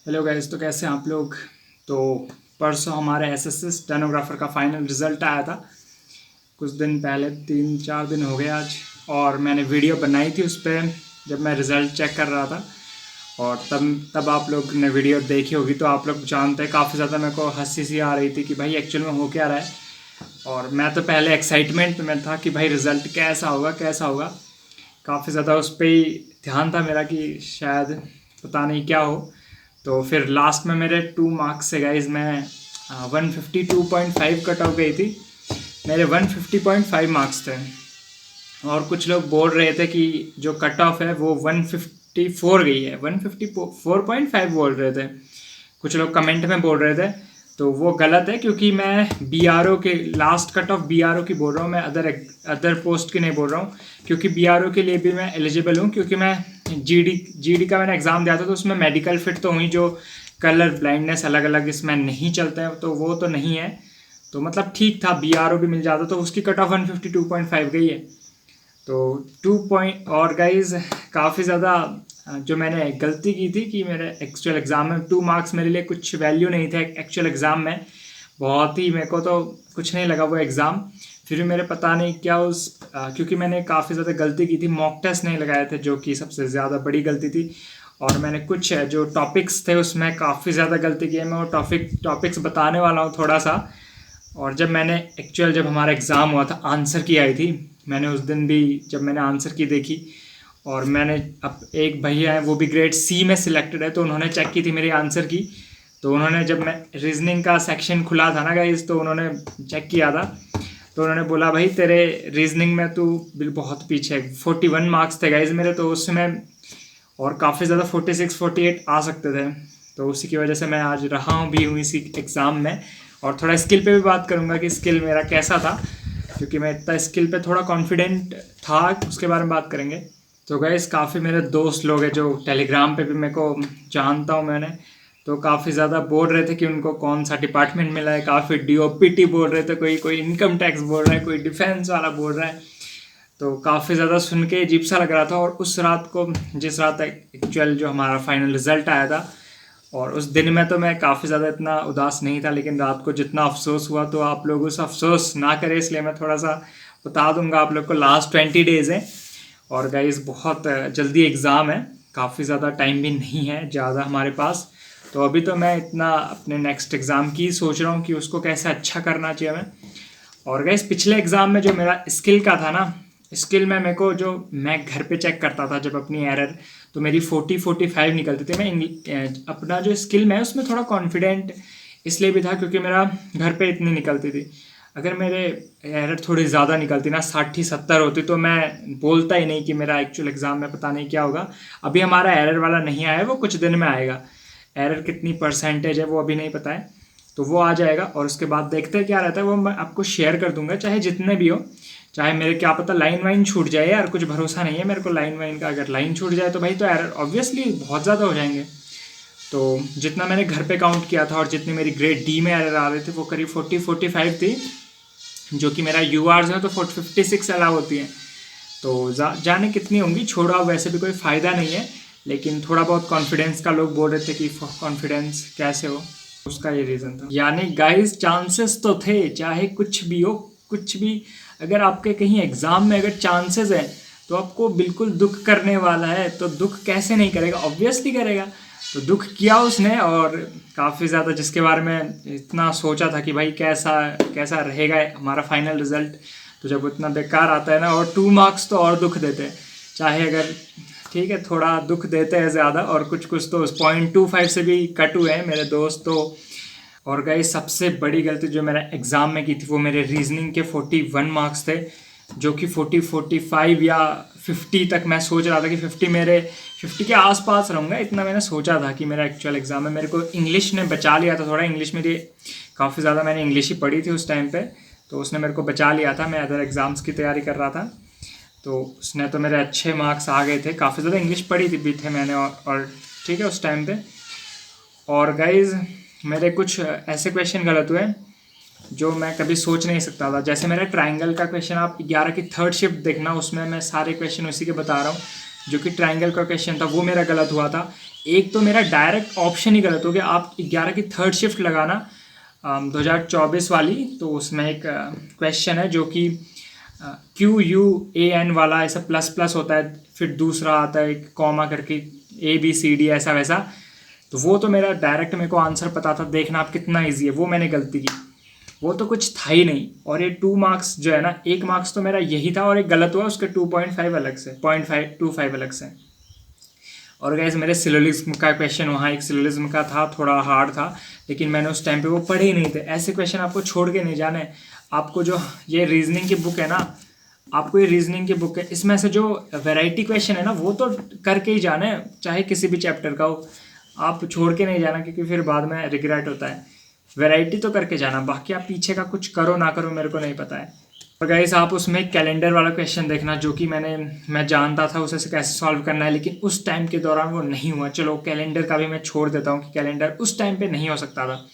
Hello guys, तो कैसे हैं आप लोग। तो परसों हमारे एसएससी स्टेनोग्राफर का फाइनल रिज़ल्ट आया था। कुछ दिन पहले 3-4 दिन हो गए आज। और मैंने वीडियो बनाई थी उस पर जब मैं रिज़ल्ट चेक कर रहा था। और तब आप लोग ने वीडियो देखी होगी तो आप लोग जानते हैं काफ़ी ज़्यादा मेरे को हंसी सी आ रही थी कि भाई एक्चुअल में हो क्या रहा है। और मैं तो पहले एक्साइटमेंट में था कि भाई रिज़ल्ट कैसा होगा कैसा होगा। काफ़ी ज़्यादा उस पर ही ध्यान था मेरा कि शायद पता नहीं क्या हो। तो फिर लास्ट में मेरे 2 मार्क्स से गाइज मैं 152.5 कट ऑफ गई थी। मेरे 150.5 मार्क्स थे। और कुछ लोग बोल रहे थे कि जो कट ऑफ है वो 154 गई है, 154.5 बोल रहे थे। कुछ लोग कमेंट में बोल रहे थे तो वो गलत है, क्योंकि मैं बीआरओ के लास्ट कट ऑफ बीआरओ की बोल रहा हूँ, मैं अदर पोस्ट की नहीं बोल रहा हूँ। क्योंकि बीआरओ के लिए भी मैं एलिजिबल हूँ, क्योंकि मैं जीडी का मैंने एग्ज़ाम दिया था तो उसमें मेडिकल फिट तो हुई, जो कलर ब्लाइंडनेस अलग अलग इसमें नहीं चलते हैं तो वो तो नहीं है। तो मतलब ठीक था, बीआरओ भी मिल जाता तो उसकी कट ऑफ 152.5 गई है। तो 2 पॉइंट और गाइज काफ़ी ज़्यादा जो मैंने गलती की थी कि मेरे एक्चुअल एग्ज़ाम में 2 मार्क्स मेरे लिए कुछ वैल्यू नहीं थे एक्चुअल एग्ज़ाम में। बहुत ही मेरे को तो कुछ नहीं लगा वो एग्ज़ाम। फिर भी मेरे पता नहीं क्या क्योंकि मैंने काफ़ी ज़्यादा गलती की थी, मॉक टेस्ट नहीं लगाए थे जो कि सबसे ज़्यादा बड़ी गलती थी। और मैंने कुछ जो टॉपिक्स थे उसमें काफ़ी ज़्यादा गलती की है। मैं वो टॉपिक्स बताने वाला हूँ थोड़ा सा। और जब हमारा एग्ज़ाम हुआ था, आंसर की आई थी, मैंने उस दिन भी जब मैंने आंसर की देखी, और मैंने अब एक भैया है वो भी ग्रेड सी में सिलेक्टेड है तो उन्होंने चेक की थी मेरी आंसर की। तो उन्होंने जब मैं रीजनिंग का सेक्शन खुला था ना गाइस, तो उन्होंने चेक किया था। तो उन्होंने बोला भाई तेरे रीजनिंग में तू बहुत पीछे है। 41 मार्क्स थे गाइस मेरे तो उसमें, और काफ़ी ज़्यादा 46-48 आ सकते थे। तो उसी की वजह से मैं आज रहा हूँ भी हूँ इसी एग्ज़ाम में। और थोड़ा स्किल पे भी बात करूँगा कि स्किल मेरा कैसा था, क्योंकि मैं इतना स्किल पे थोड़ा कॉन्फिडेंट था, उसके बारे में बात करेंगे। तो गैस काफ़ी मेरे दोस्त लोग हैं जो टेलीग्राम पे भी मेरे को जानता हूँ मैंने, तो काफ़ी ज़्यादा बोल रहे थे कि उनको कौन सा डिपार्टमेंट मिला है। काफ़ी डीओपीटी बोल रहे थे, कोई इनकम टैक्स बोल रहा है, कोई डिफेंस वाला बोल रहा है। तो काफ़ी ज़्यादा सुन के अजीब सा लग रहा था। और उस रात को, जिस रात एक्चुअल जो हमारा फाइनल रिज़ल्ट आया था, और उस दिन में तो मैं काफ़ी ज़्यादा इतना उदास नहीं था, लेकिन रात को जितना अफसोस हुआ तो आप लोग उस अफसोस ना करें, इसलिए मैं थोड़ा सा बता दूंगा आप लोग को। लास्ट 20 डेज़ है और गाइस बहुत जल्दी एग्ज़ाम है, काफ़ी ज़्यादा टाइम भी नहीं है ज़्यादा हमारे पास। तो अभी तो मैं इतना अपने नेक्स्ट एग्ज़ाम की सोच रहा हूँ कि उसको कैसे अच्छा करना चाहिए मैं। और गाइस पिछले एग्ज़ाम में जो मेरा स्किल का था ना, स्किल में मेरे को जो मैं घर पे चेक करता था जब अपनी एरर, तो मेरी 40-45 निकलती थी। मैं अपना जो स्किल में उसमें थोड़ा कॉन्फिडेंट इसलिए भी था क्योंकि मेरा घर पे इतनी निकलती थी। अगर मेरे एरर थोड़ी ज़्यादा निकलती ना, 60-70 होती, तो मैं बोलता ही नहीं कि मेरा एक्चुअल एग्ज़ाम में पता नहीं क्या होगा। अभी हमारा एरर वाला नहीं आया है, वो कुछ दिन में आएगा। एरर कितनी परसेंटेज है वो अभी नहीं पता है, तो वो आ जाएगा। और उसके बाद देखते हैं क्या रहता है, वो मैं आपको शेयर कर दूंगा चाहे जितने भी हो। चाहे मेरे क्या पता लाइन वाइन छूट जाए यार, कुछ भरोसा नहीं है मेरे को लाइन वाइन का। अगर लाइन छूट जाए तो भाई तो एरर ऑब्वियसली बहुत ज़्यादा हो जाएंगे। तो जितना मैंने घर पे काउंट किया था और जितनी मेरी ग्रेड डी में एरर आ रहे थे वो करीब 40-45 थी, जो कि मेरा यू आर्स है तो 56 अलाउ होती है। तो जाने कितनी होंगी, छोड़ा वैसे भी कोई फ़ायदा नहीं है। लेकिन थोड़ा बहुत कॉन्फिडेंस का लोग बोल रहे थे कि कॉन्फिडेंस कैसे हो, उसका ये रीज़न था। यानी गाइस चांसेस तो थे, चाहे कुछ भी हो कुछ भी। अगर आपके कहीं एग्ज़ाम में अगर चांसेस हैं तो आपको बिल्कुल दुख करने वाला है, तो दुख कैसे नहीं करेगा, ऑब्वियसली करेगा। तो दुख किया उसने, और काफ़ी ज़्यादा जिसके बारे में इतना सोचा था कि भाई कैसा कैसा रहेगा हमारा फाइनल रिज़ल्ट, तो जब उतना बेकार आता है ना, और 2 मार्क्स तो और दुख देते हैं। चाहे अगर ठीक है थोड़ा दुख देते हैं ज़्यादा, और कुछ कुछ तो 0.25 से भी कट हुए हैं मेरे दोस्त तो। और गाइस सबसे बड़ी गलती जो मेरा एग्ज़ाम में की थी वो मेरे रीजनिंग के 41 मार्क्स थे, जो कि 40-45 या 50 तक मैं सोच रहा था कि 50 के आसपास रहूँगा, इतना मैंने सोचा था कि मेरा एक्चुअल एग्ज़ाम में। मेरे को इंग्लिश ने बचा लिया था, थोड़ा इंग्लिश मेरी काफ़ी ज़्यादा मैंने इंग्लिश ही पढ़ी थी उस टाइम पे, तो उसने मेरे को बचा लिया था। मैं अदर एग्ज़ाम्स की तैयारी कर रहा था तो उसने तो मेरे अच्छे मार्क्स आ गए थे, काफ़ी ज़्यादा इंग्लिश पढ़ी थी भी थे मैंने। और ठीक है उस टाइम पे। और गाइज मेरे कुछ ऐसे क्वेश्चन गलत हुए जो मैं कभी सोच नहीं सकता था। जैसे मेरा ट्राइंगल का क्वेश्चन, आप 11 की थर्ड शिफ्ट देखना, उसमें मैं सारे क्वेश्चन उसी के बता रहा हूँ। जो कि ट्राइंगल का क्वेश्चन था, वो मेरा गलत हुआ था। एक तो मेरा डायरेक्ट ऑप्शन ही गलत हो गया। आप 11 की थर्ड शिफ्ट लगाना 2024 वाली, तो उसमें एक क्वेश्चन है जो कि QUAN वाला ऐसा प्लस प्लस होता है, फिर दूसरा आता है एक कॉमा करके ABCD ऐसा वैसा। तो वो तो मेरा डायरेक्ट मेरे को आंसर पता था, देखना आप कितना ईजी है, वो मैंने गलती की। वो तो कुछ था ही नहीं। और ये 2 मार्क्स जो है ना, 1 मार्क्स तो मेरा यही था और एक गलत हुआ, उसके 2.5 अलग से, 0.525 अलग से। और गैस मेरे सिलोलिज्म का क्वेश्चन वहाँ एक सिलोलिज्म का था, थोड़ा हार्ड था, लेकिन मैंने उस टाइम पे वो पढ़े ही नहीं थे। ऐसे क्वेश्चन आपको छोड़ के नहीं जाने। आपको जो ये रीजनिंग की बुक है ना, आपको ये रीजनिंग की बुक है, इसमें से जो वैरायटी क्वेश्चन है ना, वो तो करके ही जाना है, चाहे किसी भी चैप्टर का हो। आप छोड़ के नहीं जाना, क्योंकि फिर बाद में रिग्रेट होता है। वैरायटी तो करके जाना, बाकी आप पीछे का कुछ करो ना करो मेरे को नहीं पता है। और गाइस आप उसमें कैलेंडर वाला क्वेश्चन देखना, जो कि मैं जानता था उसे कैसे सॉल्व करना है, लेकिन उस टाइम के दौरान वो नहीं हुआ। चलो कैलेंडर का भी मैं छोड़ देता हूँ कि कैलेंडर उस टाइम पे नहीं हो सकता था,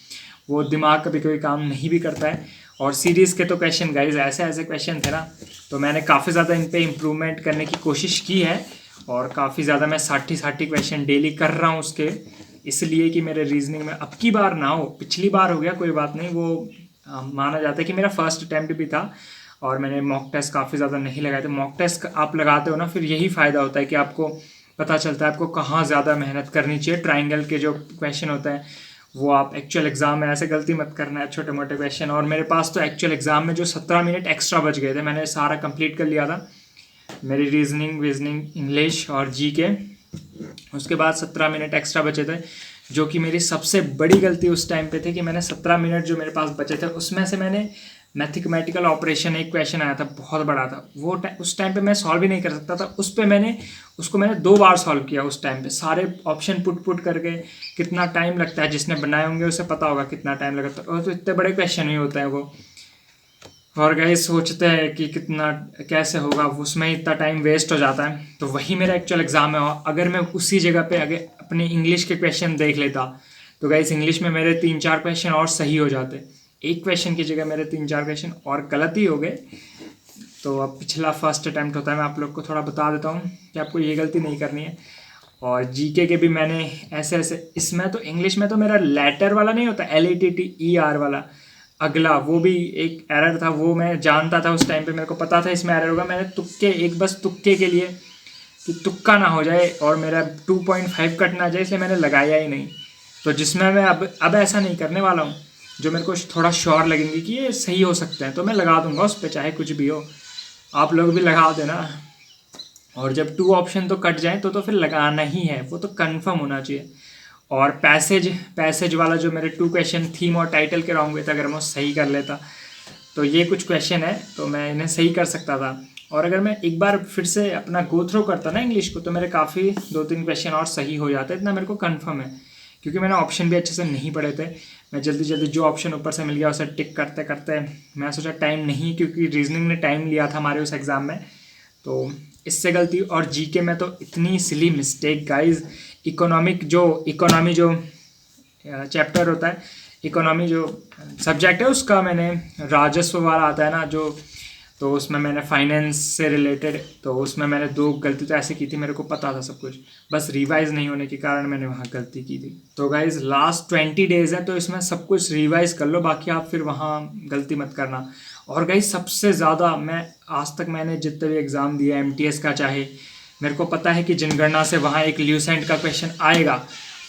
वो दिमाग कभी कभी काम नहीं भी करता है। और सीरीज़ के तो क्वेश्चन गाइज ऐसे ऐसे क्वेश्चन थे ना, तो मैंने काफ़ी ज़्यादा इन पर इम्प्रूवमेंट करने की कोशिश की है। और काफ़ी ज़्यादा मैं 60 क्वेश्चन डेली कर रहा हूँ उसके, इसलिए कि मेरे रीजनिंग में अब की बार ना हो। पिछली बार हो गया कोई बात नहीं, वो माना जाता है कि मेरा फर्स्ट अटैम्प्ट भी था और मैंने मॉक टेस्ट काफ़ी ज़्यादा नहीं लगाए थे। मॉक टेस्ट आप लगाते हो ना, फिर यही फ़ायदा होता है कि आपको पता चलता है आपको कहाँ ज़्यादा मेहनत करनी चाहिए। ट्राइंगल के जो क्वेश्चन होते हैं वो आप एक्चुअल एग्ज़ाम में ऐसे गलती मत करना है, छोटे मोटे क्वेश्चन। और मेरे पास तो एक्चुअल एग्ज़ाम में जो 17 मिनट एक्स्ट्रा बच गए थे, मैंने सारा कंप्लीट कर लिया था, मेरी रीजनिंग इंग्लिश और GK। उसके बाद 17 मिनट एक्स्ट्रा बचे थे, जो कि मेरी सबसे बड़ी गलती उस टाइम पे थी कि मैंने 17 मिनट जो मेरे पास बचे थे उसमें से मैंने मैथमेटिकल ऑपरेशन एक क्वेश्चन आया था, बहुत बड़ा था वो, उस टाइम पे मैं सॉल्व ही नहीं कर सकता था। उस पर मैंने 2 बार सॉल्व किया उस टाइम पे, सारे ऑप्शन पुट करके। कितना टाइम लगता है, जिसने बनाए होंगे उसे पता होगा कितना टाइम लगता है, और तो इतने बड़े क्वेश्चन ही होते हैं वो। और गाइस सोचते हैं कि कितना कैसे होगा, उसमें इतना टाइम वेस्ट हो जाता है। तो वही मेरा एक्चुअल एग्ज़ाम है। अगर मैं उसी जगह पे अगर अपने इंग्लिश के क्वेश्चन देख लेता, तो गाइस इंग्लिश में मेरे 3-4 क्वेश्चन और सही हो जाते। एक क्वेश्चन की जगह मेरे 3-4 क्वेश्चन और गलत ही हो गए। तो अब पिछला फर्स्ट अटैम्प्ट होता है, मैं आप लोग को थोड़ा बता देता हूँ कि आपको ये गलती नहीं करनी है। और GK के भी मैंने ऐसे ऐसे, इसमें तो इंग्लिश में तो मेरा लेटर वाला नहीं होता, LETTER वाला, अगला वो भी एक एरर था, वो मैं जानता था उस टाइम पे, मेरे को पता था इसमें एरर होगा। मैंने तुक्के, एक बस तुक्के के लिए कि तुक्का ना हो जाए और मेरा 2.5 कट ना जाए, इसलिए मैंने लगाया ही नहीं। तो जिसमें मैं अब ऐसा नहीं करने वाला हूँ, जो मेरे को थोड़ा श्योर लगेंगे कि ये सही हो सकते हैं, तो मैं लगा दूंगा उस पर, चाहे कुछ भी हो। आप लोग भी लगा देना। और जब 2 ऑप्शन तो कट जाए तो फिर लगाना ही है, वो तो कंफर्म होना चाहिए। और पैसेज वाला जो मेरे 2 क्वेश्चन थीम और टाइटल के रॉन्ग हुए थे, अगर मैं सही कर लेता, तो ये कुछ क्वेश्चन है तो मैं इन्हें सही कर सकता था। और अगर मैं एक बार फिर से अपना गो थ्रू करता ना इंग्लिश को, तो मेरे काफ़ी 2-3 क्वेश्चन और सही हो जाते, इतना मेरे को कंफर्म है। क्योंकि मैंने ऑप्शन भी अच्छे से नहीं पढ़े थे, मैं जल्दी जल्दी जो ऑप्शन ऊपर से मिल गया उसे टिक करते करते मैं सोचा टाइम नहीं, क्योंकि रीजनिंग ने टाइम लिया था हमारे उस एग्ज़ाम में, तो इससे गलती। और GK में तो इतनी सिली मिस्टेक गाइज। इकोनॉमी जो चैप्टर होता है, इकोनॉमी जो सब्जेक्ट है उसका, मैंने राजस्व वाला आता है ना जो, तो उसमें मैंने फाइनेंस से रिलेटेड, तो उसमें मैंने 2 गलती तो ऐसे की थी, मेरे को पता था सब कुछ, बस रिवाइज नहीं होने के कारण मैंने वहाँ गलती की थी। तो गाइज लास्ट 20 डेज़ है, तो इसमें सब कुछ रिवाइज कर लो, बाकी आप फिर वहाँ गलती मत करना। और गाइज सबसे ज़्यादा मैं आज तक मैंने जितने भी एग्ज़ाम दिए MTS का, चाहे मेरे को पता है कि जनगणना से वहाँ एक ल्यूसेंट का क्वेश्चन आएगा।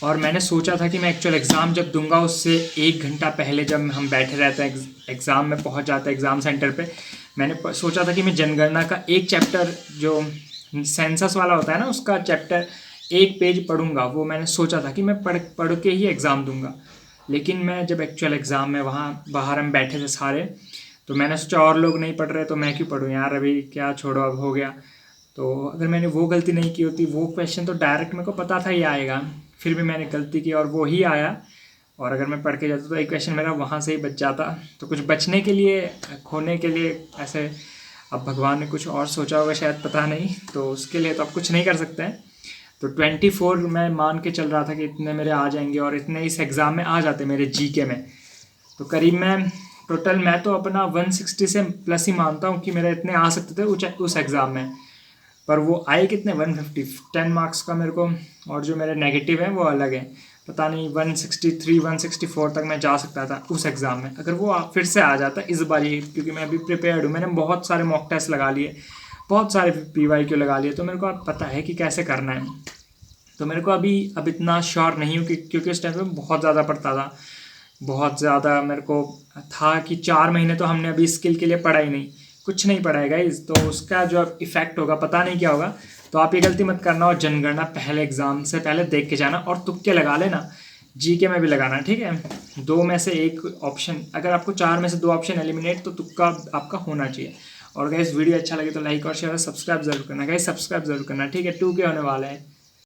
और मैंने सोचा था कि मैं एक्चुअल एग्ज़ाम जब दूंगा उससे 1 घंटा पहले, जब हम बैठे रहते हैं एग्ज़ाम में पहुँच जाते हैं एग्ज़ाम सेंटर पे, मैंने सोचा था कि मैं जनगणना का एक चैप्टर जो सेंसस वाला होता है ना, उसका चैप्टर 1 पेज पढ़ूंगा। वो मैंने सोचा था कि मैं पढ़ के ही एग्ज़ाम दूंगा। लेकिन मैं जब एक्चुअल एग्ज़ाम में वहाँ बाहर हम बैठे थे सारे, तो मैंने सोचा और लोग नहीं पढ़ रहे तो मैं क्यों पढ़ूँ यार, अभी क्या छोड़ो, अब हो गया। तो अगर मैंने वो गलती नहीं की होती, वो क्वेश्चन तो डायरेक्ट मेरे को पता था ये आएगा, फिर भी मैंने गलती की और वो ही आया। और अगर मैं पढ़ के जाता तो एक क्वेश्चन मेरा वहाँ से ही बच जाता। तो कुछ बचने के लिए, खोने के लिए ऐसे, अब भगवान ने कुछ और सोचा होगा शायद, पता नहीं, तो उसके लिए तो अब कुछ नहीं कर सकते हैं। तो 24 मैं मान के चल रहा था कि इतने मेरे आ जाएंगे, और इतने इस एग्ज़ाम में आ जाते मेरे GK में। तो करीब मैं टोटल, मैं तो अपना 160 से प्लस ही मानता हूँ कि मेरे इतने आ सकते थे उस एग्ज़ाम में। पर वो आए कितने 150, 10 मार्क्स का मेरे को, और जो मेरे नेगेटिव है वो अलग है। पता नहीं 163 164 तक मैं जा सकता था उस एग्ज़ाम में, अगर वो फिर से आ जाता इस बार ही, क्योंकि मैं अभी प्रिपेयर्ड हूँ, मैंने बहुत सारे मॉक टेस्ट लगा लिए, बहुत सारे PYQ लगा लिए, तो मेरे को अब पता है कि कैसे करना है। तो मेरे को अब इतना श्योर नहीं हूँ, क्योंकि उस टाइम पे बहुत ज़्यादा पढ़ता था, बहुत ज़्यादा मेरे को था कि 4 महीने तो हमने अभी स्किल के लिए पढ़ा ही नहीं, कुछ नहीं पढ़ा है गाइस, तो उसका जो इफेक्ट होगा पता नहीं क्या होगा। तो आप ये गलती मत करना, और जनगणना पहले एग्जाम से पहले देख के जाना, और तुक्के लगा लेना, GK में भी लगाना, ठीक है। 2 में से 1 ऑप्शन, अगर आपको 4 में से 2 ऑप्शन एलिमिनेट, तो तुक्का आपका होना चाहिए। और गाइस वीडियो अच्छा लगे तो लाइक और शेयर और सब्सक्राइब जरूर करना गाइस, सब्सक्राइब जरूर करना, ठीक है। 2K होने वाला है।